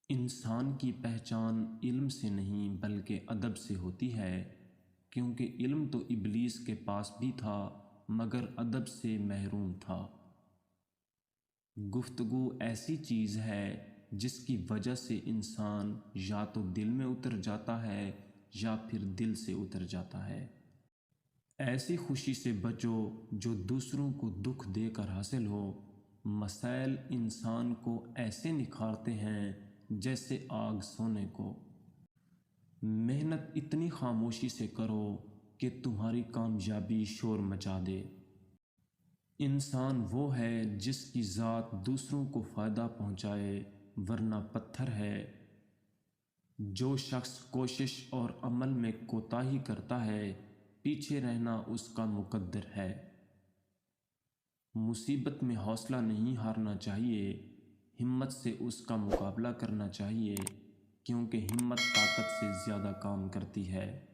انسان کی پہچان علم سے نہیں بلکہ ادب سے ہوتی ہے، کیونکہ علم تو ابلیس کے پاس بھی تھا مگر ادب سے محروم تھا۔ گفتگو ایسی چیز ہے جس کی وجہ سے انسان یا تو دل میں اتر جاتا ہے یا پھر دل سے اتر جاتا ہے۔ ایسی خوشی سے بچو جو دوسروں کو دکھ دے کر حاصل ہو۔ مسائل انسان کو ایسے نکھارتے ہیں جیسے آگ سونے کو۔ محنت اتنی خاموشی سے کرو کہ تمہاری کامیابی شور مچا دے۔ انسان وہ ہے جس کی ذات دوسروں کو فائدہ پہنچائے، ورنہ پتھر ہے۔ جو شخص کوشش اور عمل میں کوتاہی کرتا ہے، پیچھے رہنا اس کا مقدر ہے۔ مصیبت میں حوصلہ نہیں ہارنا چاہیے، ہمت سے اس کا مقابلہ کرنا چاہیے، کیونکہ ہمت طاقت سے زیادہ کام کرتی ہے۔